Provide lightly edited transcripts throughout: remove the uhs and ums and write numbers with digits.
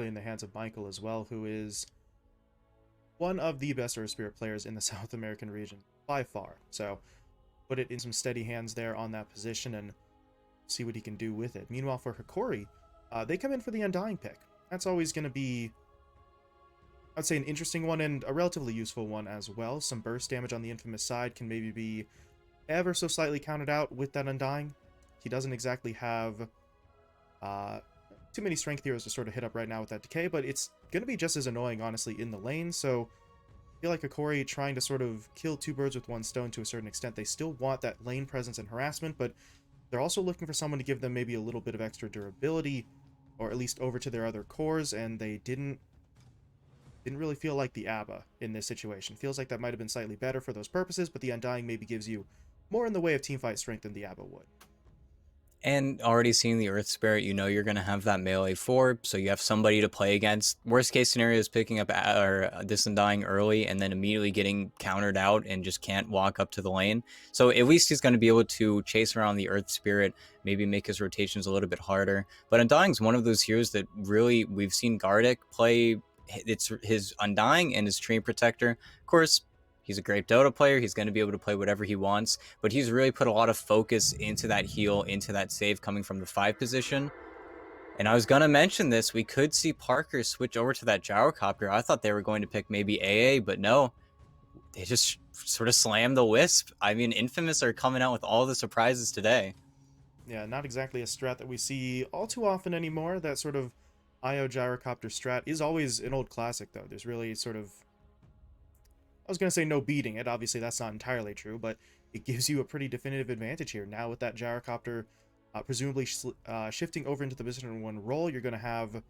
in the hands of Michael as well, who is one of the best Earth Spirit players in the South American region by far. So put it in some steady hands there on that position and see what he can do with it. Meanwhile, for Hokori, they come in for the Undying pick. That's always going to be, I'd say, an interesting one and a relatively useful one as well. Some burst damage on the Infamous side can maybe be ever so slightly counted out with that Undying. He doesn't exactly have uh, too many strength heroes to sort of hit up right now with that decay, but it's going to be just as annoying, honestly, in the lane. So I feel like Hokori trying to sort of kill two birds with one stone to a certain extent. They still want that lane presence and harassment, but they're also looking for someone to give them maybe a little bit of extra durability, or at least over to their other cores, and they didn't really feel like the ABBA in this situation. Feels like that might have been slightly better for those purposes, but the Undying maybe gives you more in the way of teamfight strength than the ABBA would. And already seeing the Earth Spirit, you know you're going to have that melee 4, so you have somebody to play against. Worst case scenario is picking up or this and dying early and then immediately getting countered out and just can't walk up to the lane. So at least he's going to be able to chase around the Earth Spirit, maybe make his rotations a little bit harder. But Undying's one of those heroes that really we've seen Gardic play. It's his Undying and his Tree Protector. Of course, he's a great Dota player. He's going to be able to play whatever he wants, but he's really put a lot of focus into that heal, into that save coming from the 5 position. And I was going to mention this. We could see Parker switch over to that gyrocopter. I thought they were going to pick maybe AA, but no. They just sort of slammed the Wisp. I mean, Infamous are coming out with all the surprises today. Yeah, not exactly a strat that we see all too often anymore. That sort of IO gyrocopter strat is always an old classic, though. There's really sort of, I was going to say no beating it. Obviously, that's not entirely true, but it gives you a pretty definitive advantage here. Now, with that gyrocopter presumably shifting over into the position one role, you're going to have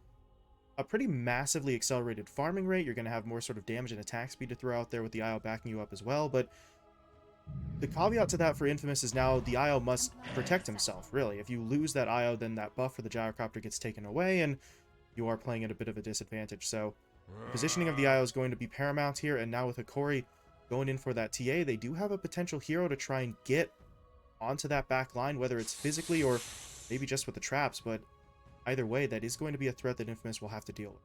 a pretty massively accelerated farming rate. You're going to have more sort of damage and attack speed to throw out there with the IO backing you up as well. But the caveat to that for Infamous is now the IO must protect himself, really. If you lose that IO, then that buff for the gyrocopter gets taken away, and you are playing at a bit of a disadvantage. So the positioning of the IO is going to be paramount here, and now with Hokori going in for that TA, they do have a potential hero to try and get onto that back line, whether it's physically or maybe just with the traps, but either way, that is going to be a threat that Infamous will have to deal with.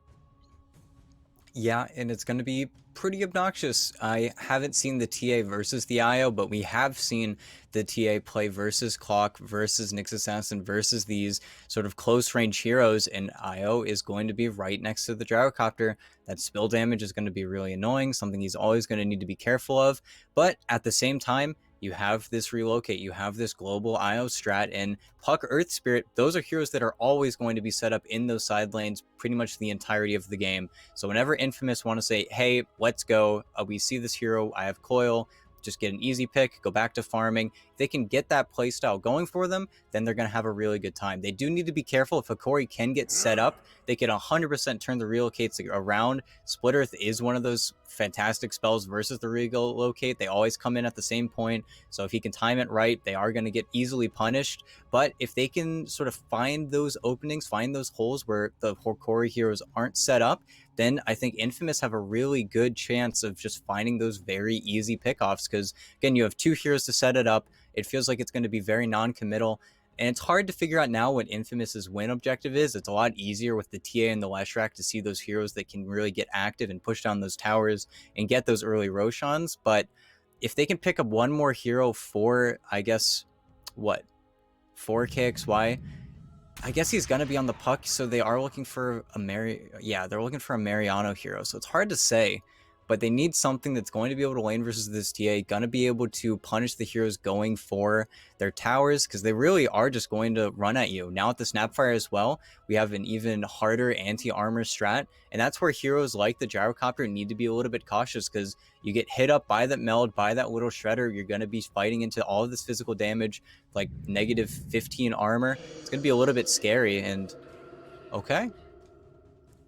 Yeah, and it's going to be pretty obnoxious. I haven't seen the TA versus the IO, but we have seen the TA play versus Clock, versus Nyx Assassin, versus these sort of close range heroes, and IO is going to be right next to the gyrocopter. That spill damage is going to be really annoying, something he's always going to need to be careful of, but at the same time, you have this relocate, you have this global IO strat, and Puck Earth Spirit, those are heroes that are always going to be set up in those side lanes pretty much the entirety of the game. So whenever Infamous want to say, hey, let's go, we see this hero, I have Coil, just get an easy pick, go back to farming. If they can get that playstyle going for them, then they're going to have a really good time. They do need to be careful. If Hokori can get set up, they can 100% turn the relocates around. Split Earth is one of those fantastic spells versus the relocate. They always come in at the same point. So if he can time it right, they are going to get easily punished. But if they can sort of find those openings, find those holes where the Hokori heroes aren't set up, then I think Infamous have a really good chance of just finding those very easy pickoffs. Because again, you have 2 heroes to set it up. It feels like it's going to be very non-committal. And it's hard to figure out now what Infamous's win objective is. It's a lot easier with the TA and the Leshrac to see those heroes that can really get active and push down those towers and get those early Roshans. But if they can pick up one more hero for, I guess, what, 4 KXY, I guess he's going to be on the puck, so they are looking for they're looking for a Mariano hero, so it's hard to say, but they need something that's going to be able to lane versus this TA, going to be able to punish the heroes going for their towers, because they really are just going to run at you. Now with the Snapfire as well, we have an even harder anti-armor strat, and that's where heroes like the Gyrocopter need to be a little bit cautious, because you get hit up by that meld, by that little shredder, you're going to be fighting into all of this physical damage, like negative 15 armor. It's going to be a little bit scary, and okay,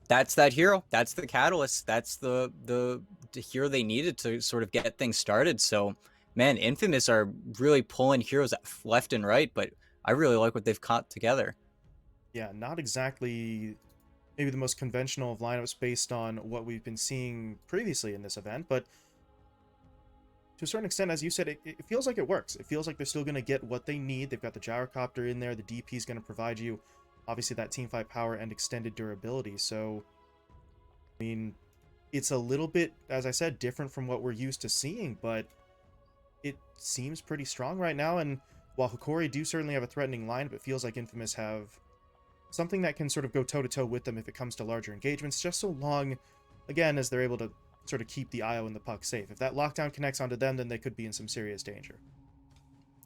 that's that hero. That's the catalyst. That's the hero they needed to sort of get things started. So, man, Infamous are really pulling heroes left and right, but I really like what they've caught together. Yeah, not exactly maybe the most conventional of lineups based on what we've been seeing previously in this event, but to a certain extent, as you said, it feels like it works. It feels like they're still going to get what they need. They've got the gyrocopter in there. The DP is going to provide you obviously that teamfight power and extended durability. So, I mean, it's a little bit, as I said, different from what we're used to seeing, but it seems pretty strong right now. And while Hokori do certainly have a threatening lineup, it feels like Infamous have something that can sort of go toe-to-toe with them if it comes to larger engagements, just so long, again, as they're able to sort of keep the IO and the puck safe. If that lockdown connects onto them, then they could be in some serious danger.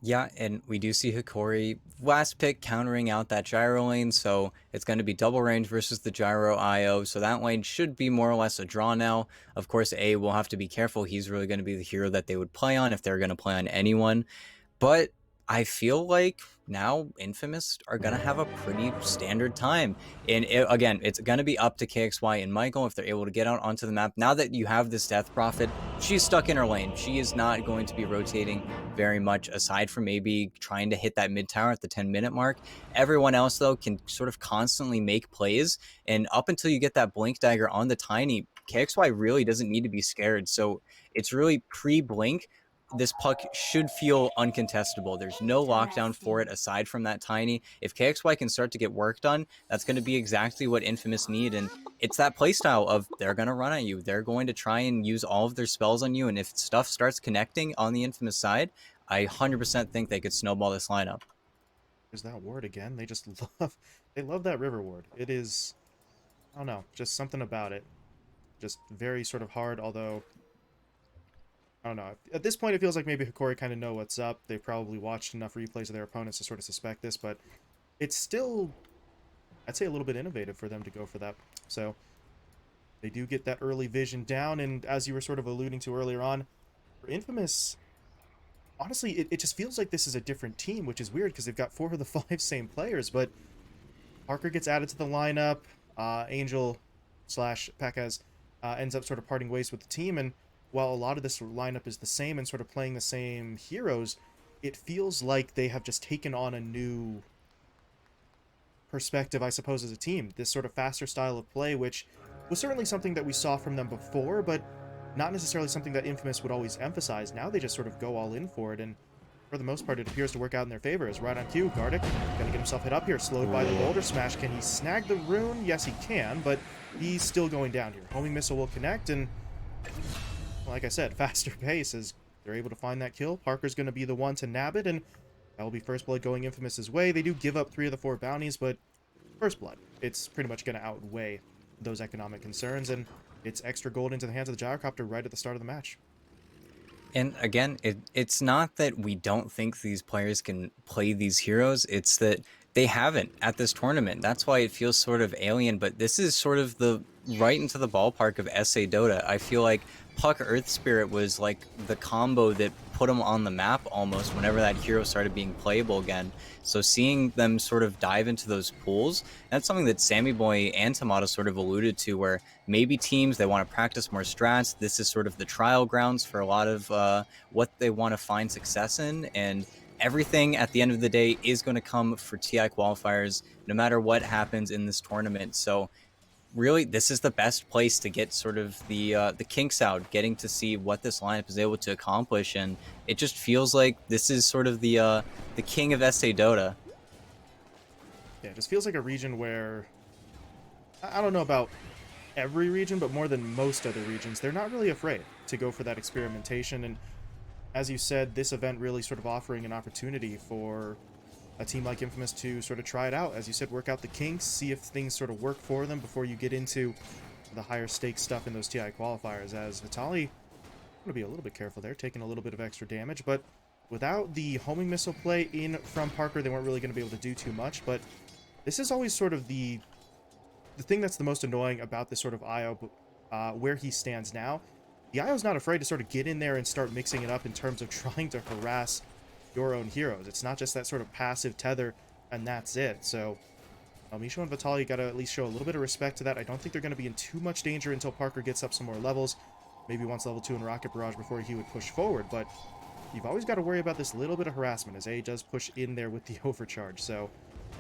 Yeah, and we do see Hokori last pick countering out that gyro lane, so it's going to be double range versus the gyro IO, so that lane should be more or less a draw now. Of course, A will have to be careful. He's really going to be the hero that they would play on if they're going to play on anyone. But I feel like now Infamous are going to have a pretty standard time. And again, it's going to be up to KXY and Michael if they're able to get out onto the map. Now that you have this Death Prophet, she's stuck in her lane. She is not going to be rotating very much, aside from maybe trying to hit that mid tower at the 10-minute mark. Everyone else, though, can sort of constantly make plays. And up until you get that Blink Dagger on the Tiny, KXY really doesn't need to be scared. So it's really pre-Blink. This puck should feel uncontestable. There's no lockdown for it aside from that Tiny. If KXY can start to get work done, that's going to be exactly what Infamous need. And it's that playstyle of they're going to run at you. They're going to try and use all of their spells on you. And if stuff starts connecting on the Infamous side, I 100% think they could snowball this lineup. There's that ward again. They just they love that river ward. It is, I don't know, just something about it. Just very sort of hard, although I don't know. At this point, it feels like maybe Hokori kind of know what's up. They probably watched enough replays of their opponents to sort of suspect this, but it's still, I'd say, a little bit innovative for them to go for that. So they do get that early vision down, and as you were sort of alluding to earlier on, for Infamous, honestly, it just feels like this is a different team, which is weird because they've got 4 of the 5 same players, but Parker gets added to the lineup, Angel slash Pekaz ends up sort of parting ways with the team, and while a lot of this lineup is the same and sort of playing the same heroes, it feels like they have just taken on a new perspective, I suppose, as a team. This sort of faster style of play, which was certainly something that we saw from them before, but not necessarily something that Infamous would always emphasize. Now they just sort of go all in for it, and for the most part, it appears to work out in their favor. As right on cue, Gardic gonna get himself hit up here, slowed by the Boulder Smash. Can he snag the rune? Yes, he can, but he's still going down here. Homing Missile will connect, and like I said, faster pace as they're able to find that kill. Parker's going to be the one to nab it, and that will be First Blood going Infamous's way. They do give up 3 of the 4 bounties, but First Blood, it's pretty much going to outweigh those economic concerns, and it's extra gold into the hands of the Gyrocopter right at the start of the match. And again, it's not that we don't think these players can play these heroes. It's that they haven't at this tournament. That's why it feels sort of alien, but this is sort of the right into the ballpark of SA Dota. I feel like Puck Earth Spirit was like the combo that put them on the map almost whenever that hero started being playable again. So seeing them sort of dive into those pools, that's something that Sammy Boy and Tomato sort of alluded to, where maybe teams, they want to practice more strats. This is sort of the trial grounds for a lot of what they want to find success in. And everything at the end of the day is going to come for TI qualifiers, no matter what happens in this tournament. So really, this is the best place to get sort of the kinks out, getting to see what this lineup is able to accomplish, and it just feels like this is sort of the king of SA Dota. Yeah, it just feels like a region where, I don't know about every region, but more than most other regions, they're not really afraid to go for that experimentation. And as you said, this event really sort of offering an opportunity for a team like Infamous to sort of try it out. As you said, work out the kinks, see if things sort of work for them before you get into the higher stakes stuff in those TI qualifiers. As Vitaly, I'm going to be a little bit careful there, taking a little bit of extra damage, but without the homing missile play in from Parker, they weren't really going to be able to do too much. But this is always sort of the thing that's the most annoying about this sort of IO, where he stands now. The IO's not afraid to sort of get in there and start mixing it up in terms of trying to harass your own heroes. It's not just that sort of passive tether and that's it. So Misho and Vitaly got to at least show a little bit of respect to that. I don't think they're going to be in too much danger until Parker gets up some more levels. Maybe once level 2 in Rocket Barrage before he would push forward, but you've always got to worry about this little bit of harassment as A does push in there with the overcharge. So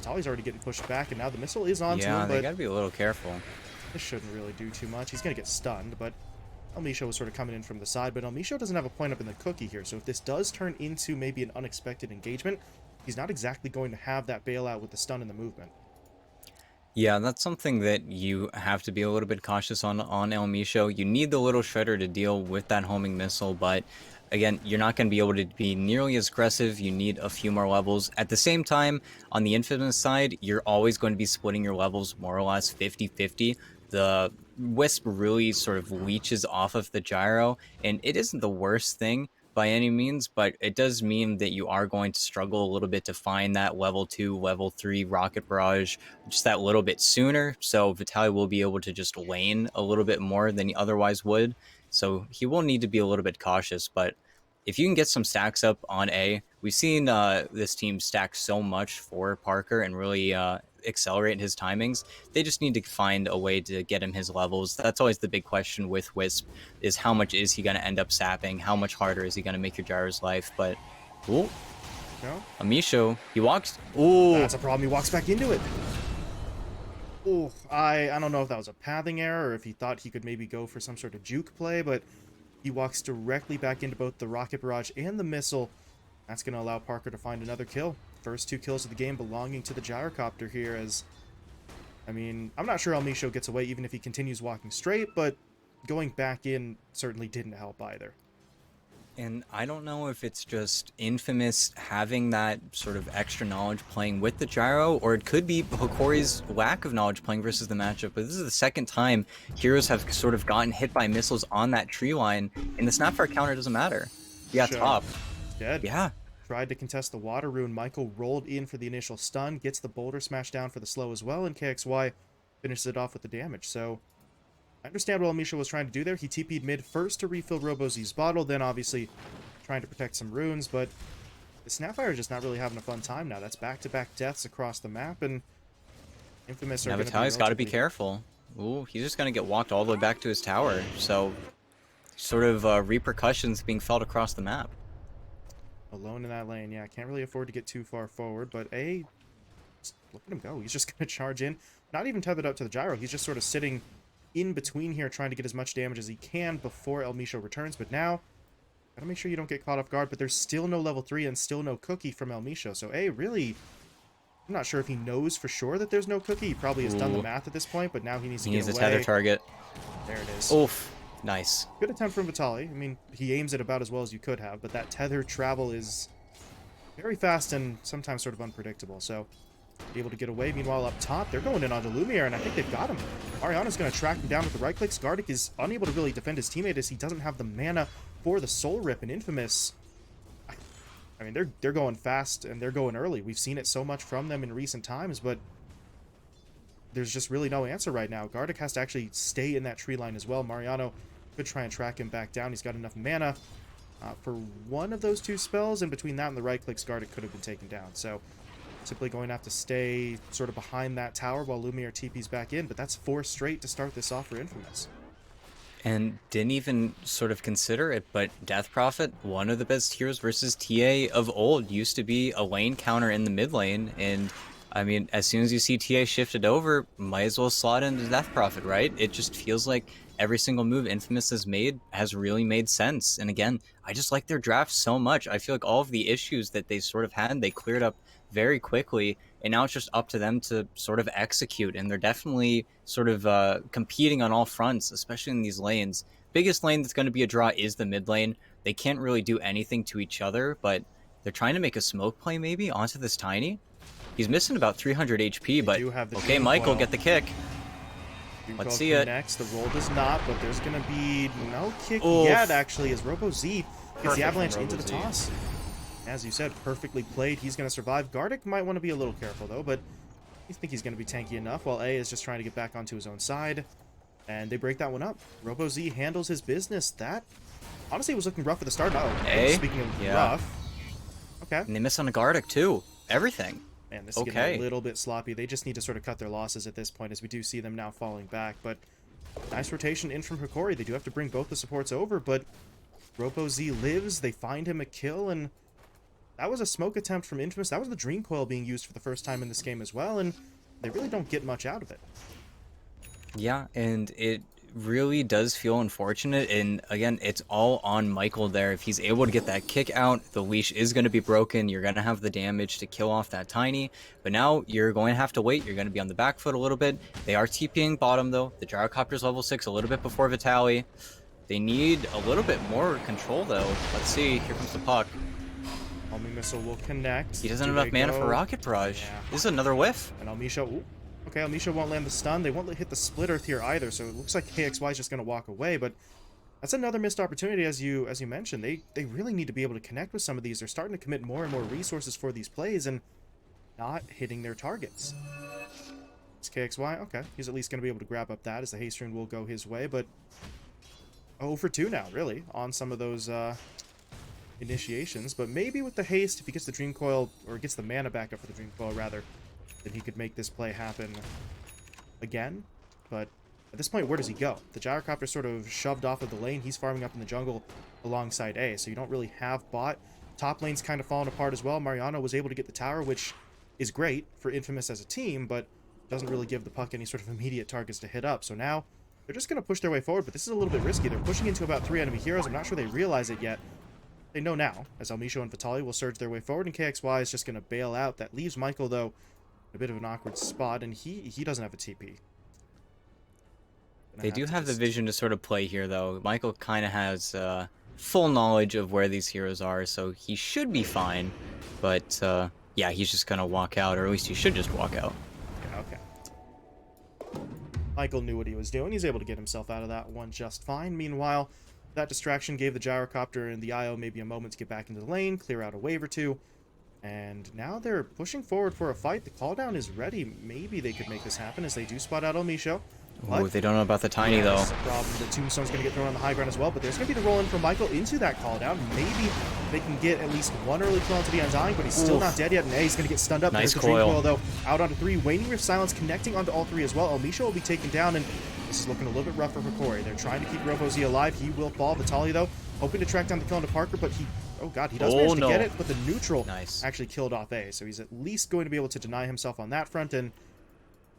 Vitaly's already getting pushed back, and now the missile is onto him. Yeah, they got to be a little careful. This shouldn't really do too much. He's going to get stunned, but Misho was sort of coming in from the side, but Misho doesn't have a point up in the cookie here, so if this does turn into maybe an unexpected engagement, he's not exactly going to have that bailout with the stun and the movement. Yeah, that's something that you have to be a little bit cautious on El Misho. You need the little shredder to deal with that homing missile, but again, you're not going to be able to be nearly as aggressive. You need a few more levels. At the same time, on the Infamous side, you're always going to be splitting your levels more or less 50-50. The Wisp really sort of leeches off of the gyro, and it isn't the worst thing by any means, but it does mean that you are going to struggle a little bit to find that level 2, level 3 rocket barrage just that little bit sooner. So Vitaly will be able to just lane a little bit more than he otherwise would. So he will need to be a little bit cautious. But if you can get some stacks up on A, we've seen this team stack so much for Parker and really accelerate his timings. They just need to find a way to get him his levels. That's always the big question with Wisp is how much is he going to end up sapping? How much harder is he going to make your Gyro's life? But, ooh, No? Amisho, he walks. Ooh, That's a problem. He walks back into it. Oh, I don't know if that was a pathing error or if he thought he could maybe go for some sort of juke play, but he walks directly back into both the rocket barrage and the missile. That's going to allow Parker to find another kill. First 2 kills of the game belonging to the gyrocopter here as, I mean, I'm not sure El Misho gets away even if he continues walking straight, but going back in certainly didn't help either. And I don't know if it's just Infamous having that sort of extra knowledge playing with the gyro, or it could be Hokori's lack of knowledge playing versus the matchup. But this is the second time heroes have sort of gotten hit by missiles on that tree line, and the Snapfire counter doesn't matter. Yeah, Sure. top. Dead. Yeah. Tried to contest the water rune. Michael rolled in for the initial stun, gets the boulder smash down for the slow as well, and KXY finishes it off with the damage. So I understand what Misha was trying to do there. He TP'd mid first to refill RoboZ's bottle, then obviously trying to protect some runes, but the Snapfire is just not really having a fun time now. That's back-to-back deaths across the map, and Infamous are going to be Navitai's got to be relatively... careful. Ooh, he's just going to get walked all the way back to his tower. So, sort of repercussions being felt across the map. alone in that lane. Yeah, can't really afford to get too far forward, but look at him go. He's just going to charge in. Not even tethered up to the gyro. He's just sort of sitting in between here trying to get as much damage as he can before El Misho returns, but now gotta make sure you don't get caught off guard, but there's still no level 3 and still no cookie from El Misho, so really, I'm not sure if he knows for sure that there's no cookie. He probably has done the math at this point, but now he needs to He get needs away. a tether target. There it is. Oof. Nice. Good attempt from Vitaly. I mean, he aims it about as well as you could have, but that tether travel is very fast and sometimes sort of unpredictable, so be able to get away. Meanwhile, up top, they're going in onto Lumiere, and I think they've got him. Ariana's going to track him down with the right click. Skardik is unable to really defend his teammate as he doesn't have the mana for the Soul Rip, and Infamous, I mean, they're going fast and they're going early. We've seen it so much from them in recent times, but there's just really no answer right now. Gardic has to actually stay in that tree line as well. Mariano could try and track him back down. He's got enough mana for one of those 2 spells, and between that and the right clicks, Gardic could have been taken down. So simply going to have to stay sort of behind that tower while Lumiere TP's back in, but that's 4 straight to start this off for Infamous. And didn't even sort of consider it, but Death Prophet, one of the best heroes versus TA of old, used to be a lane counter in the mid lane, and I mean, as soon as you see TA shifted over, might as well slot into Death Prophet, right? It just feels like every single move Infamous has made has really made sense. And again, I just like their draft so much. I feel like all of the issues that they sort of had, they cleared up very quickly, and now it's just up to them to sort of execute, and they're definitely sort of competing on all fronts, especially in these lanes. Biggest lane that's going to be a draw is the mid lane. They can't really do anything to each other, but they're trying to make a smoke play maybe onto this Tiny. He's missing about 300 HP, but okay, Michael, get the kick. Let's see it. Next, the roll does not, but there's going to be no kick Oof. yet, actually, as RoboZ gets the avalanche into the RoboZ. toss. As you said, perfectly played. He's going to survive. Gardic might want to be a little careful, though, but I think he's going to be tanky enough, while A is just trying to get back onto his own side. And they break that one up. RoboZ handles his business. That, honestly, was looking rough at the start. Oh, A? speaking of Yeah. rough. Okay. And they miss on a Gardic too. Everything. Man, this is getting a little bit sloppy. They just need to sort of cut their losses at this point, as we do see them now falling back. But nice rotation in from Hokori. They do have to bring both the supports over, but RoboZ lives. They find him a kill, and that was a smoke attempt from Infamous. That was the Dream Coil being used for the first time in this game as well, and they really don't get much out of it. Yeah, and it really does feel unfortunate, and again, it's all on Michael there. If he's able to get that kick out, the leash is going to be broken. You're going to have the damage to kill off that Tiny, but now you're going to have to wait. You're going to be on the back foot a little bit. They are TPing bottom, though. The Gyrocopter's level 6 a little bit before Vitaly. They need a little bit more control, though. Let's see. Here comes the puck. Homing missile will connect. He doesn't have enough mana for Rocket Barrage. Yeah. This is another whiff. And Almisha, ooh, okay, Almisha won't land the stun. They won't hit the split earth here either, so it looks like KXY is just going to walk away, but that's another missed opportunity, as you mentioned. They really need to be able to connect with some of these. They're starting to commit more and more resources for these plays and not hitting their targets. It's KXY, okay. He's at least going to be able to grab up that as the haste rune will go his way, but 0 for 2 now, really, on some of those initiations. But maybe with the haste, if he gets the Dream Coil, or gets the mana back up for the Dream Coil, rather, then he could make this play happen again. But at this point, where does he go? The Gyrocopter sort of shoved off of the lane. He's farming up in the jungle alongside A, so you don't really have bot. Top lane's kind of falling apart as well. Mariano was able to get the tower, which is great for Infamous as a team, but doesn't really give the puck any sort of immediate targets to hit up. So now they're just going to push their way forward, but this is a little bit risky. They're pushing into about 3 enemy heroes. I'm not sure they realize it yet. They know now, as Almisho and Vitaly will surge their way forward, and KXY is just going to bail out. That leaves Michael, though, in a bit of an awkward spot, and he doesn't have a TP. They do have the vision to sort of play here, though. Michael kind of has full knowledge of where these heroes are, so he should be fine. But, yeah, he's just going to walk out, or at least he should just walk out. Yeah, okay. Michael knew what he was doing. He's able to get himself out of that one just fine. Meanwhile, that distraction gave the Gyrocopter and the IO maybe a moment to get back into the lane, clear out a wave or two. And now they're pushing forward for a fight. The call down is ready. Maybe they could make this happen as they do spot out Almisho. Oh, they don't know about the Tiny, though. That's the problem. The Tombstone's going to get thrown on the high ground as well, but there's going to be the roll in from Michael into that call down. Maybe they can get at least one early kill onto the Undying, but he's still not dead yet, and he's going to get stunned up. Nice There's the Dream coil. Coil, though, out onto 3. Waning Rift Silence connecting onto all 3 as well. Almisho will be taken down, and this is looking a little bit rough for Hokori. They're trying to keep RoboZ alive. He will fall. Vitaly, though, hoping to track down the kill onto Parker, but he... Oh, God, he does manage to get it, but the neutral actually killed off A, so he's at least going to be able to deny himself on that front, and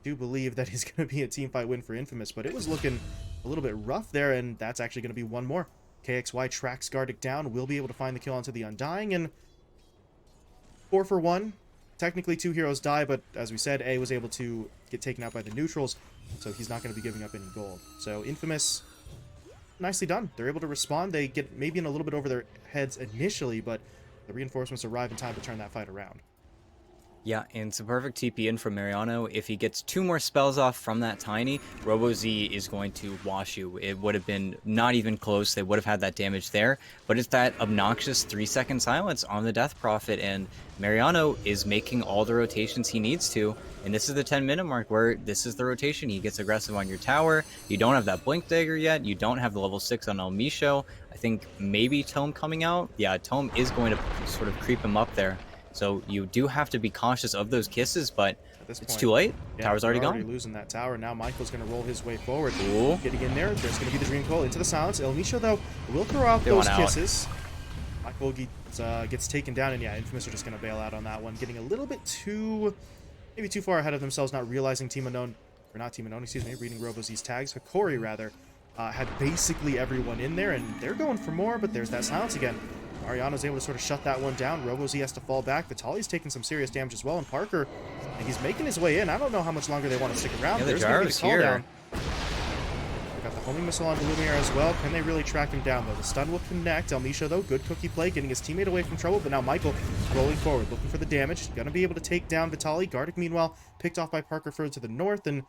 do believe that he's going to be a teamfight win for Infamous, but it was looking a little bit rough there, and that's actually going to be one more. KXY tracks Gardic down, will be able to find the kill onto the Undying, and 4 for 1. Technically 2 heroes die, but as we said, A was able to get taken out by the neutrals, so he's not going to be giving up any gold. So Infamous, nicely done. They're able to respond. They get maybe in a little bit over their heads initially, but the reinforcements arrive in time to turn that fight around. Yeah, and it's a perfect TP in from Mariano. If he gets 2 more spells off from that Tiny, RoboZ is going to wash you. It would have been not even close. They would have had that damage there. But it's that obnoxious 3-second silence on the Death Prophet, and Mariano is making all the rotations he needs to. And this is the 10-minute mark where this is the rotation. He gets aggressive on your tower. You don't have that Blink Dagger yet. You don't have the level 6 on Almisho. I think maybe Tome coming out. Yeah, Tome is going to sort of creep him up there. So you do have to be cautious of those kisses, but it's too late. Yeah, Tower's already gone. Losing that tower. Now Michael's going to roll his way forward. Ooh. Getting in there. There's going to be the Dream Coil into the silence. Almisho, though, will throw out those kisses. Michael gets taken down, and yeah, Infamous are just going to bail out on that one. Getting a little bit maybe too far ahead of themselves, not realizing Team Unknown, or not Team Unknown, excuse me, reading RoboZ's tags. Hokori, rather, had basically everyone in there, and they're going for more, but there's that silence again. Mariano's able to sort of shut that one down. RoboZ has to fall back. Vitaly's taking some serious damage as well, and Parker, he's making his way in. I don't know how much longer they want to stick around. Yeah, the There's going to be Gyro's the call here. down. They got the homing missile on Lumiere as well. Can they really track him down, though? The stun will connect. Almisho, though, good cookie play, getting his teammate away from trouble, but now Michael rolling forward, looking for the damage. Going to be able to take down Vitaly. Gardic, meanwhile, picked off by Parker further to the north, and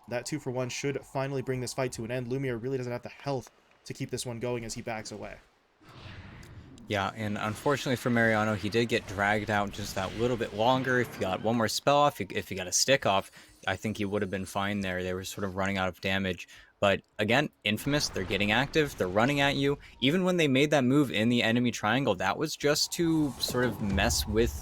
that 2 for 1 should finally bring this fight to an end. Lumiere really doesn't have the health to keep this one going as he backs away. Yeah, and unfortunately for Mariano, he did get dragged out just that little bit longer. If he got one more spell off, if he got a stick off, I think he would have been fine there. They were sort of running out of damage. But again, Infamous, they're getting active, they're running at you. Even when they made that move in the enemy triangle, that was just to sort of mess with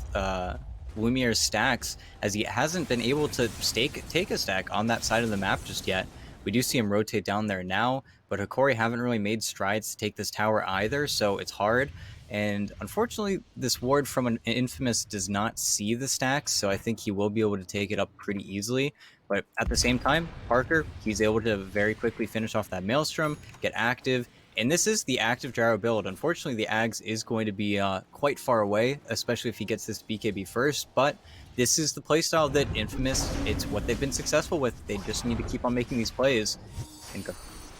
Lumiere's stacks, as he hasn't been able to take a stack on that side of the map just yet. We do see him rotate down there now, but Hokori haven't really made strides to take this tower either, so it's hard. And unfortunately, this ward from an Infamous does not see the stacks, so I think he will be able to take it up pretty easily. But at the same time, Parker, he's able to very quickly finish off that Maelstrom, get active, and this is the active gyro build. Unfortunately, the Ags is going to be quite far away, especially if he gets this BKB first, but this is the playstyle that Infamous, it's what they've been successful with. They just need to keep on making these plays. And go.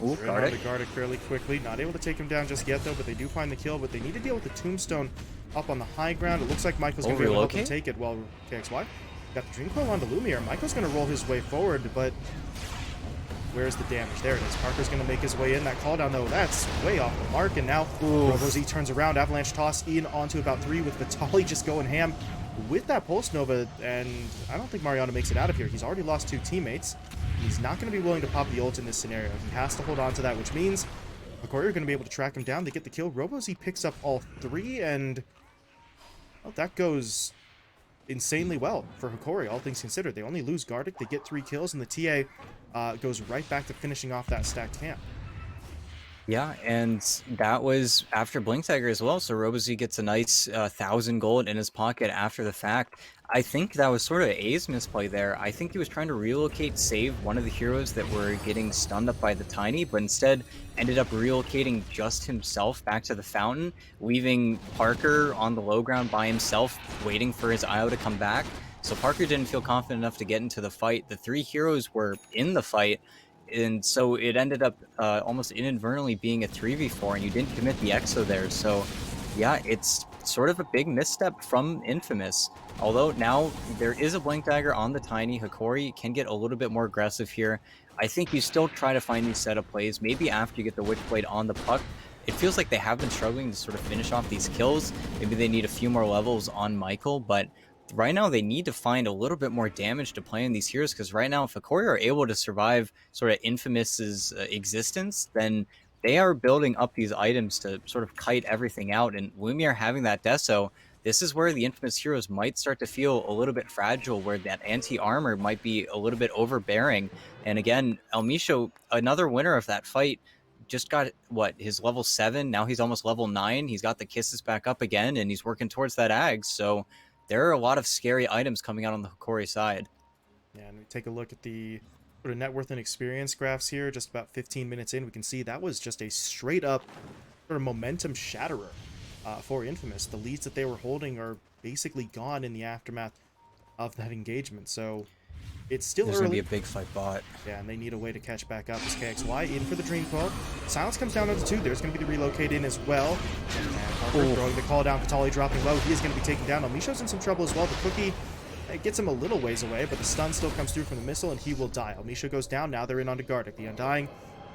Ooh, They're in guard on it. to Gardic fairly quickly. Not able to take him down just yet, though, but they do find the kill. But they need to deal with the Tombstone up on the high ground. It looks like Michael's going to be able to help them take it while KXY got the Dream Coil onto Lumiere. Michael's going to roll his way forward, but where's the damage? There it is. Parker's going to make his way in. That call down, though, that's way off the mark. And now RoboZ turns around. Avalanche toss in onto about 3 with Vitali just going ham with that Pulse Nova. And I don't think Mariano makes it out of here. He's already lost 2 teammates. He's not going to be willing to pop the ult in this scenario. He has to hold on to that, which means Hokori are going to be able to track him down. They get the kill. RoboZ picks up all 3, and well, that goes insanely well for Hokori, all things considered. They only lose Gardic. They get 3 kills, and the TA goes right back to finishing off that stacked camp. Yeah, and that was after Blink Dagger as well, so RoboZ gets a nice 1,000 gold in his pocket after the fact. I think that was sort of A's misplay there. I think he was trying to relocate, save one of the heroes that were getting stunned up by the Tiny, but instead ended up relocating just himself back to the fountain, leaving Parker on the low ground by himself, waiting for his IO to come back. So Parker didn't feel confident enough to get into the fight. The 3 heroes were in the fight, and so it ended up almost inadvertently being a 3v4, and you didn't commit the exo there. So yeah, it's sort of a big misstep from Infamous. Although now there is a Blink Dagger on the Tiny, Hokori can get a little bit more aggressive here. I think you still try to find these setup plays, maybe after you get the Witchblade on the puck. It feels like they have been struggling to sort of finish off these kills. Maybe they need a few more levels on Michael, but right now they need to find a little bit more damage to play in these heroes, because right now if Hokori are able to survive sort of Infamous's existence, then they are building up these items to sort of kite everything out, and Lumiere having that Deso, this is where the Infamous heroes might start to feel a little bit fragile, where that anti-armor might be a little bit overbearing. And again, Elmisho, another winner of that fight, just got, what, his level 7, now he's almost level 9, he's got the kisses back up again, and he's working towards that Ags, so there are a lot of scary items coming out on the Hokori side. Yeah, and we take a look at the sort of net worth and experience graphs here. Just about 15 minutes in, we can see that was just a straight up sort of momentum shatterer for Infamous. The leads that they were holding are basically gone in the aftermath of that engagement. So it's still There's early. going to be a big fight bot. Yeah, and they need a way to catch back up as KXY in for the Dream Coil. Silence comes down onto 2. There's going to be the relocate in as well. And Parker throwing the call down. Vitali dropping low. He is going to be taken down. Misho's in some trouble as well. The Cookie, it gets him a little ways away, but the stun still comes through from the missile, and he will die. Misho goes down. Now they're in onto Gardic. The Undying,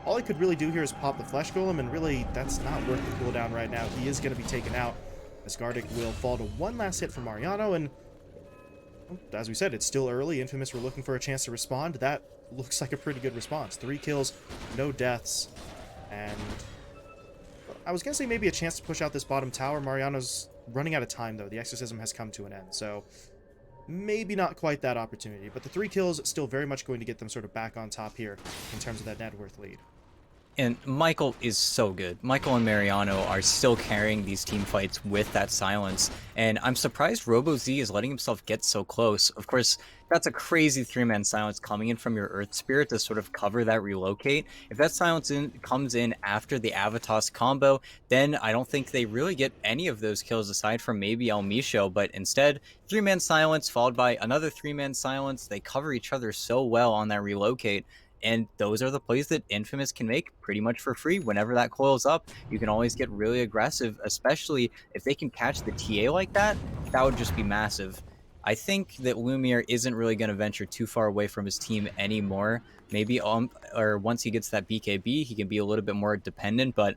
all he could really do here is pop the Flesh Golem, and really, that's not worth the cooldown right now. He is going to be taken out, as Gardic will fall to one last hit from Mariano, and as we said, it's still early. Infamous were looking for a chance to respond. That looks like a pretty good response. 3 kills, no deaths, and I was going to say maybe a chance to push out this bottom tower. Mariano's running out of time, though. The exorcism has come to an end, so maybe not quite that opportunity. But the 3 kills still very much going to get them sort of back on top here in terms of that net worth lead. And Michael is so good. Michael and Mariano are still carrying these team fights with that silence. And I'm surprised RoboZ is letting himself get so close. Of course, that's a crazy 3-man silence coming in from your Earth Spirit to sort of cover that relocate. If that silence comes in after the Avatos combo, then I don't think they really get any of those kills aside from maybe Elmisho. But instead, 3-man silence followed by another 3-man silence. They cover each other so well on that relocate. And those are the plays that Infamous can make pretty much for free. Whenever that coils up, you can always get really aggressive, especially if they can catch the TA like that. That would just be massive. I think that Lumiere isn't really going to venture too far away from his team anymore. Maybe or once he gets that BKB, he can be a little bit more dependent, but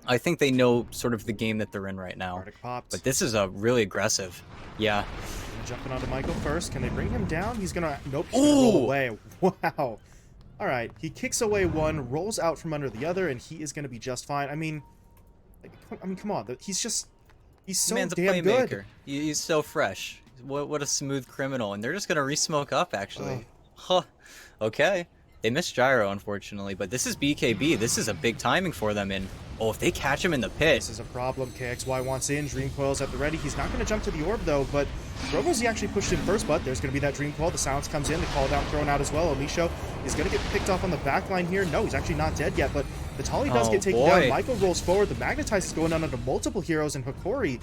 I think they know sort of the game that they're in right now. Gardic popped. But this is a really aggressive. Yeah. Jumping onto Michael first. Can they bring him down? He's going to... Nope. He's gonna roll away. Wow. All right, he kicks away one, rolls out from under the other, and he is going to be just fine. I mean, come on. He's so Man's a damn playmaker. good. He's so fresh. What a smooth criminal. And they're just going to re-smoke up, actually. Huh. Okay. They missed Gyro, unfortunately, but this is BKB. This is a big timing for them, and oh, if they catch him in the pit. This is a problem. KXY wants in. Dream Coil's at the ready. He's not going to jump to the orb, though, but RoboZ actually pushed in first, but there's going to be that Dream Coil. The silence comes in. The call down thrown out as well. Omisho is going to get picked off on the back line here. No, he's actually not dead yet, but Vitaly does get taken down. Michael rolls forward. The Magnetize is going down onto multiple heroes, and Hokori,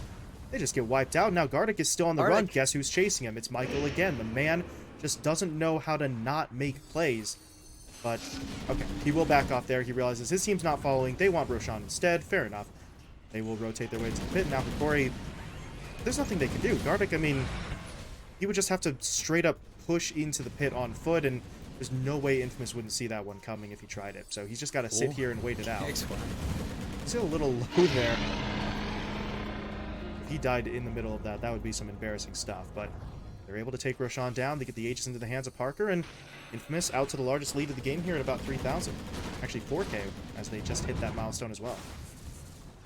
they just get wiped out. Now Gardic is still on the run. Guess who's chasing him? It's Michael again. The man just doesn't know how to not make plays. But, okay, he will back off there. He realizes his team's not following. They want Roshan instead. Fair enough. They will rotate their way to the pit. Now Hokori, there's nothing they can do. Gardic, I mean, he would just have to straight up push into the pit on foot, and there's no way Infamous wouldn't see that one coming if he tried it. So he's just got to sit here and wait it out. Still a little low there. If he died in the middle of that, that would be some embarrassing stuff. But they're able to take Roshan down. They get the Aegis into the hands of Parker, and Infamous out to the largest lead of the game here at about 3,000. Actually 4K, as they just hit that milestone as well.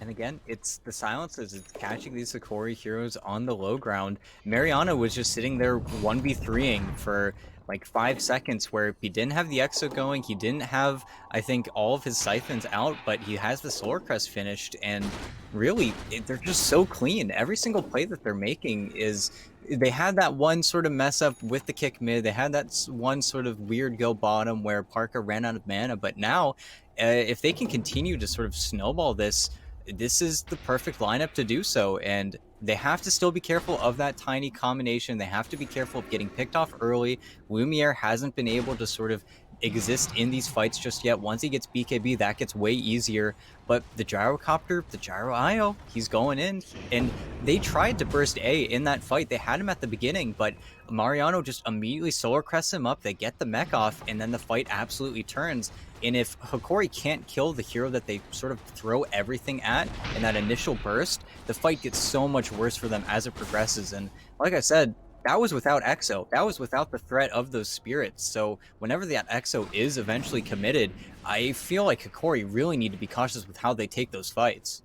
And again, it's the silences. It's catching these Hokori heroes on the low ground. Mariano was just sitting there 1v3ing for like 5 seconds, where he didn't have the Exo going. He didn't have, I think, all of his siphons out, but he has the Solar Crest finished. And really, they're just so clean. Every single play that they're making is... They had that one sort of mess up with the kick mid. They had that one sort of weird go bottom where Parker ran out of mana. But now, if they can continue to sort of snowball this, this is the perfect lineup to do so. And they have to still be careful of that tiny combination. They have to be careful of getting picked off early. Lumiere hasn't been able to sort of exist in these fights just yet. Once he gets BKB, that gets way easier. But the Gyrocopter, the Gyro IO, he's going in. And they tried to burst A in that fight. They had him at the beginning, but Mariano just immediately Solar Crests him up. They get the mech off, and then the fight absolutely turns. And if Hokori can't kill the hero that they sort of throw everything at in that initial burst, the fight gets so much worse for them as it progresses. And like I said, that was without Exo. That was without the threat of those spirits. So whenever that Exo is eventually committed, I feel like Hokori really need to be cautious with how they take those fights.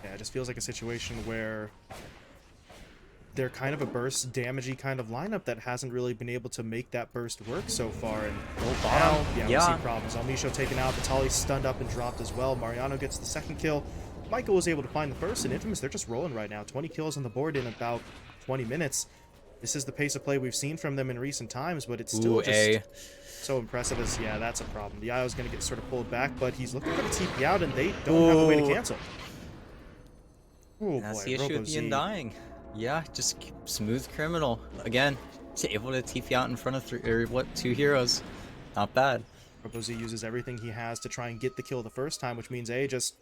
Yeah, it just feels like a situation where they're kind of a burst damagey kind of lineup that hasn't really been able to make that burst work so far. And now, we see problems. Almisho taken out, Vitaly stunned up and dropped as well. Mariano gets the second kill. Michael was able to find the first, and Infamous, they're just rolling right now. 20 kills on the board in about 20 minutes. This is the pace of play we've seen from them in recent times, but it's still so impressive as, yeah, that's a problem. The IO is going to get sort of pulled back, but he's looking for the TP out, and they don't have a way to cancel. Oh, that's boy, the issue with the Undying. Yeah, just smooth criminal. Again, able to TP out in front of two heroes. Not bad. RoboZ uses everything he has to try and get the kill the first time, which means A just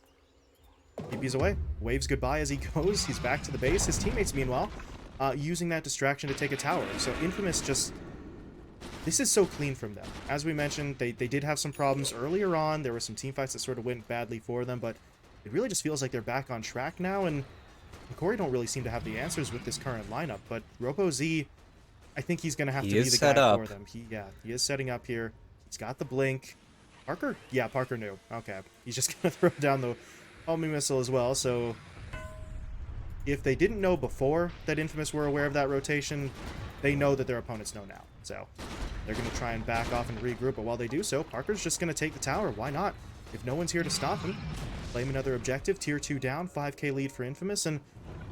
TP's away. Waves goodbye as he goes. He's back to the base. His teammates, meanwhile, using that distraction to take a tower. So Infamous just... This is so clean from them. As we mentioned, they did have some problems earlier on. There were some team fights that sort of went badly for them, but it really just feels like they're back on track now, and Hokori don't really seem to have the answers with this current lineup. But RoboZ, I think he's going to have to be the guy for them. He is setting up here. He's got the blink. Parker? Yeah, Parker knew. Okay. He's just going to throw down the homing missile as well, so... If they didn't know before that Infamous were aware of that rotation, they know that their opponents know now. So they're going to try and back off and regroup, but while they do so, Parker's just going to take the tower. Why not? If no one's here to stop him, claim another objective. Tier 2 down, 5k lead for Infamous, and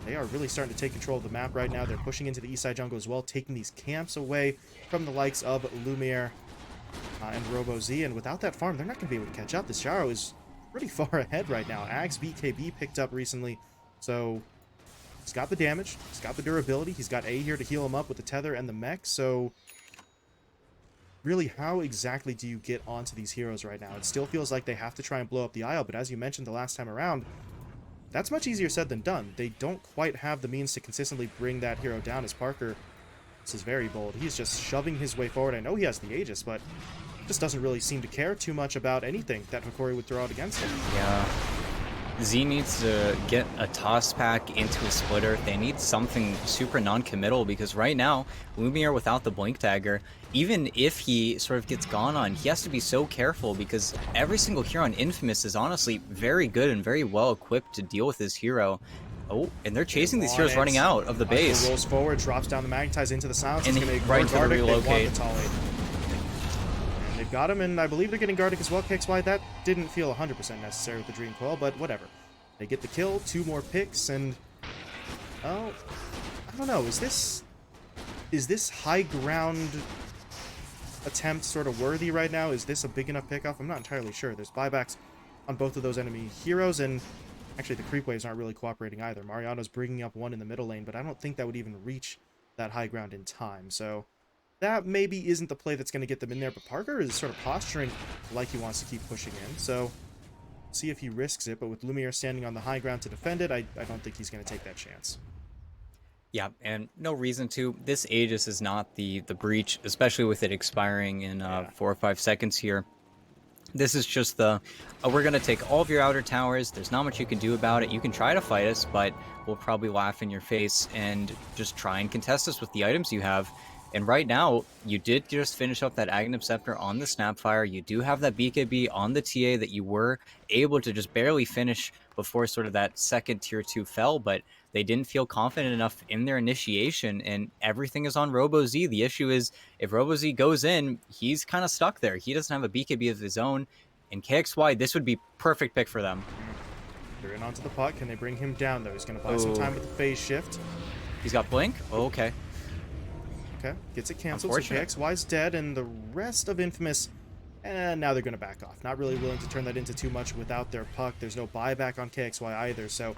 they are really starting to take control of the map right now. They're pushing into the east side jungle as well, taking these camps away from the likes of Lumiere and RoboZ, and without that farm, they're not going to be able to catch up. This Gyro is pretty far ahead right now. Ags BKB picked up recently, so... He's got the damage, he's got the durability, he's got A here to heal him up with the tether and the mech, so really, how exactly do you get onto these heroes right now? It still feels like they have to try and blow up the Isle, but as you mentioned the last time around, that's much easier said than done. They don't quite have the means to consistently bring that hero down, as Parker, this is very bold. He's just shoving his way forward. I know he has the Aegis, but just doesn't really seem to care too much about anything that Hokori would throw out against him. Yeah. Z needs to get a toss pack into a splitter. They need something super non-committal, because right now, Lumiere without the blink dagger, even if he sort of gets gone on, he has to be so careful, because every single hero on Infamous is honestly very good and very well equipped to deal with this hero. Oh, and they're chasing these heroes running out of the base. Rolls forward, drops down the Magnetize into the silence. And right to the relocate. got him, and I believe they're getting Gardic as well. KXY, that didn't feel 100% necessary with the Dream Coil, but whatever. They get the kill, 2 more picks, and... Oh, I don't know, is this high ground attempt sort of worthy right now? Is this a big enough pickoff? I'm not entirely sure. There's buybacks on both of those enemy heroes, and actually the creep waves aren't really cooperating either. Mariano's bringing up one in the middle lane, but I don't think that would even reach that high ground in time, so that maybe isn't the play that's going to get them in there, but Parker is sort of posturing like he wants to keep pushing in, so see if he risks it, but with Lumiere standing on the high ground to defend it, I don't think he's going to take that chance. Yeah, and no reason to. This Aegis is not the breach, especially with it expiring in 4 or 5 seconds here. This is just the, we're going to take all of your outer towers. There's not much you can do about it. You can try to fight us, but we'll probably laugh in your face and just try and contest us with the items you have. And right now, you did just finish up that Aghanim Scepter on the Snapfire. You do have that BKB on the TA that you were able to just barely finish before sort of that second tier 2 fell, but they didn't feel confident enough in their initiation, and everything is on RoboZ. The issue is, if RoboZ goes in, he's kind of stuck there. He doesn't have a BKB of his own, and KXY, this would be perfect pick for them. They're in onto the pot. Can they bring him down, though? He's going to buy some time with the phase shift. He's got Blink? Oh, okay. Okay, gets it canceled, so KXY's dead, and the rest of Infamous, and now they're going to back off. Not really willing to turn that into too much without their puck. There's no buyback on KXY either, so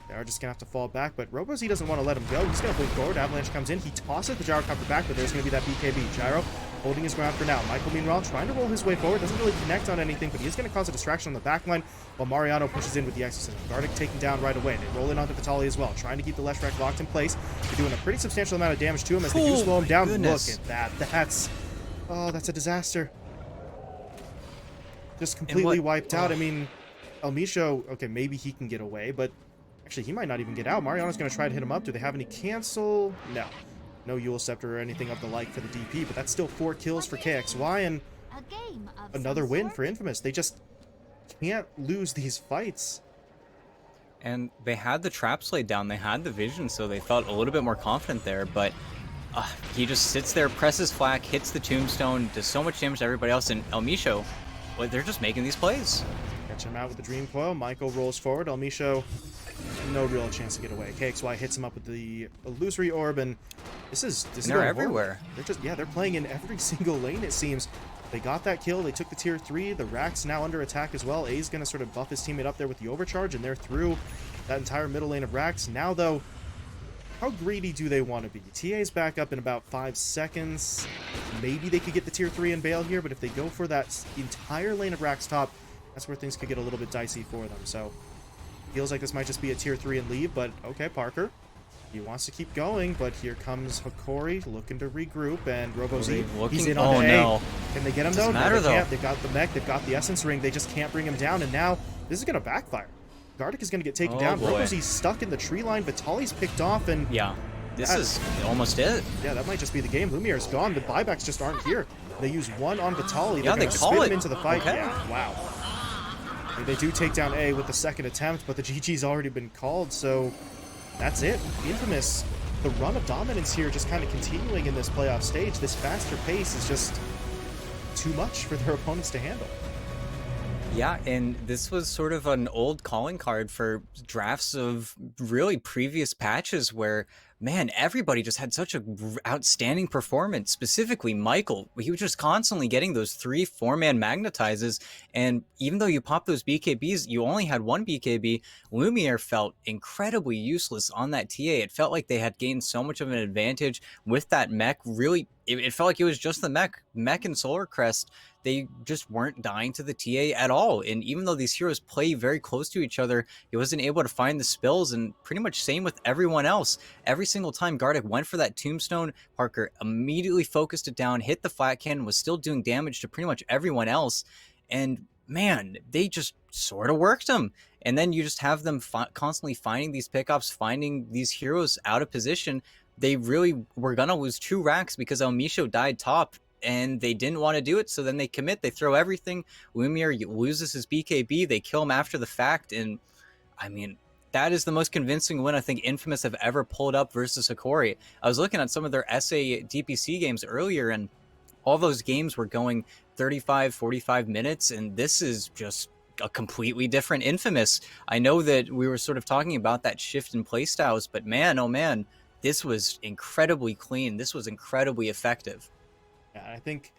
they are just going to have to fall back, but RoboZ doesn't want to let him go. He's going to blink forward. Avalanche comes in. He tosses the gyrocopter back, but there's going to be that BKB. Gyro holding his ground for now. Michael, meanwhile, trying to roll his way forward. Doesn't really connect on anything, but he is going to cause a distraction on the back line while Mariano pushes in with the Exorcism. Gardic taken down right away. They roll in onto Vitali as well, trying to keep the Leshrac locked in place. They're doing a pretty substantial amount of damage to him as they do slow him down. Goodness. Look at that. That's a disaster. Just completely wiped out. I mean, Elmisho, okay, maybe he can get away, but actually, he might not even get out. Mariano's going to try to hit him up. Do they have any cancel? No. No Yule Scepter or anything of the like for the DP, but that's still 4 kills for KXY and another win for Infamous. They just can't lose these fights. And they had the traps laid down. They had the vision, so they felt a little bit more confident there, but he just sits there, presses flak, hits the tombstone, does so much damage to everybody else, and Elmisho, well, they're just making these plays. Catch him out with the Dream Coil. Michael rolls forward. Elmisho, no real chance to get away. KXY hits him up with the Illusory Orb, and they're everywhere. They're playing in every single lane, it seems. They got that kill. They took the tier 3. The Rack's now under attack as well. A's going to sort of buff his teammate up there with the overcharge, and they're through that entire middle lane of Racks. Now, though, how greedy do they want to be? TA's back up in about 5 seconds. Maybe they could get the tier 3 and bail here, but if they go for that entire lane of Racks top, that's where things could get a little bit dicey for them. So, feels like this might just be a tier 3 and leave, but okay, Parker. He wants to keep going, but here comes Hokori looking to regroup, and RoboZ, he's in on A. No. Can they get him, though? No, they can't. They've got the mech, they've got the Essence Ring, they just can't bring him down, and now this is going to backfire. Gardic is going to get taken down. RoboZ's stuck in the tree line, Vitali's picked off, and... Yeah, this is almost it. Yeah, that might just be the game. Lumiere's gone, the buybacks just aren't here. They use one on Vitali. Yeah, they call spin it. him into the fight. Okay. Yeah, wow. They do take down A with the second attempt, but the GG's already been called, so that's it. Infamous, the run of dominance here just kind of continuing in this playoff stage. This faster pace is just too much for their opponents to handle. Yeah, and this was sort of an old calling card for drafts of really previous patches where, man, everybody just had such a outstanding performance. Specifically, Michael, he was just constantly getting those 3-4-man magnetizes, and even though you pop those BKBs, you only had one BKB. Lumiere felt incredibly useless on that TA. It felt like they had gained so much of an advantage with that mech. Really, it felt like it was just the mech and Solar Crest. They just weren't dying to the TA at all. And even though these heroes play very close to each other, he wasn't able to find the spills, and pretty much same with everyone else. Every single time Gardic went for that tombstone, Parker immediately focused it down, hit the flat cannon, was still doing damage to pretty much everyone else. And man, they just sort of worked them. And then you just have them constantly finding these pickups, finding these heroes out of position. They really were going to lose 2 racks because Elmisho died top, and they didn't want to do it, so then they commit, they throw everything. Lumiere loses his BKB, they kill him after the fact, and I mean, that is the most convincing win I think Infamous have ever pulled up versus Hokori. I was looking at some of their SA DPC games earlier, and all those games were going 35, 45 minutes, and this is just a completely different Infamous. I know that we were sort of talking about that shift in playstyles, but man, oh man, this was incredibly clean. This was incredibly effective. Yeah, I think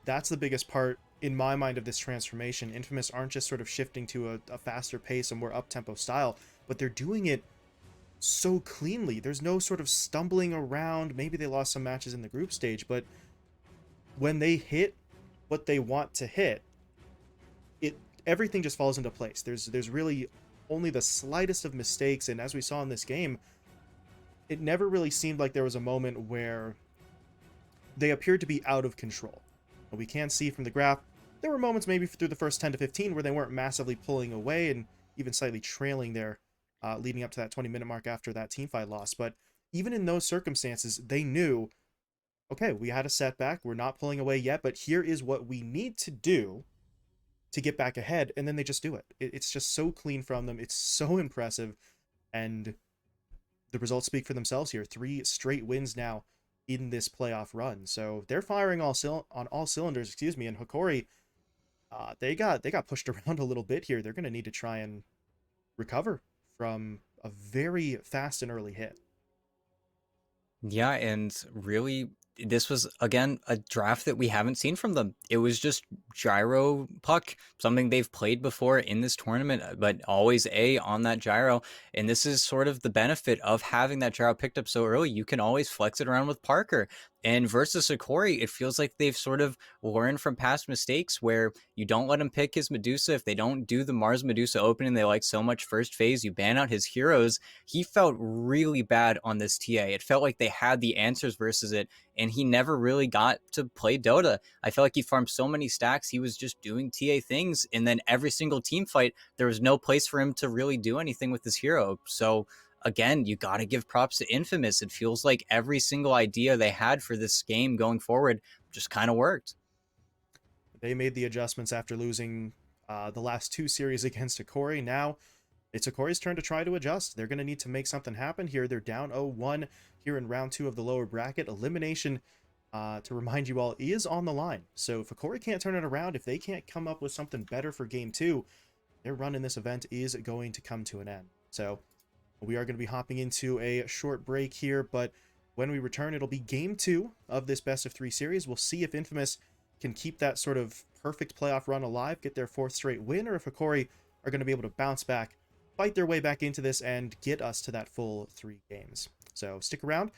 that's the biggest part in my mind of this transformation. Infamous aren't just sort of shifting to a faster pace, a more up-tempo style, but they're doing it so cleanly. There's no sort of stumbling around. Maybe they lost some matches in the group stage, but when they hit what they want to hit, it everything just falls into place. There's really only the slightest of mistakes, and as we saw in this game, it never really seemed like there was a moment where they appeared to be out of control. But we can see from the graph, there were moments maybe through the first 10 to 15 where they weren't massively pulling away and even slightly trailing there, leading up to that 20-minute mark after that teamfight loss. But even in those circumstances, they knew, okay, we had a setback, we're not pulling away yet, but here is what we need to do to get back ahead, and then they just do it. It's just so clean from them. It's so impressive, and the results speak for themselves here. 3 straight wins now in this playoff run. So they're firing on all cylinders, excuse me, and Hokori, they got pushed around a little bit here. They're going to need to try and recover from a very fast and early hit. Yeah, and really, this was again a draft that we haven't seen from them. It was just gyro puck, something they've played before in this tournament, but always A on that gyro. And this is sort of the benefit of having that gyro picked up so early. You can always flex it around with Parker. And versus Hokori, it feels like they've sort of learned from past mistakes where you don't let him pick his Medusa. If they don't do the Mars Medusa opening they like so much first phase, you ban out his heroes. He felt really bad on this TA. It felt like they had the answers versus it, and he never really got to play Dota. I felt like he farmed so many stacks, he was just doing TA things, and then every single team fight, there was no place for him to really do anything with his hero. So again, you got to give props to Infamous. It feels like every single idea they had for this game going forward just kind of worked. They made the adjustments after losing the last 2 series against Hokori. Now it's Hokori's turn to try to adjust. They're going to need to make something happen here. They're down 0-1 here in round 2 of the lower bracket. Elimination, to remind you all, is on the line. So if Hokori can't turn it around, if they can't come up with something better for game 2, their run in this event is going to come to an end. So we are going to be hopping into a short break here, but when we return, it'll be game 2 of this best of 3 series. We'll see if Infamous can keep that sort of perfect playoff run alive, get their 4th straight win, or if Hokori are going to be able to bounce back, fight their way back into this, and get us to that full 3 games. So stick around.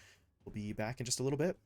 We'll be back in just a little bit.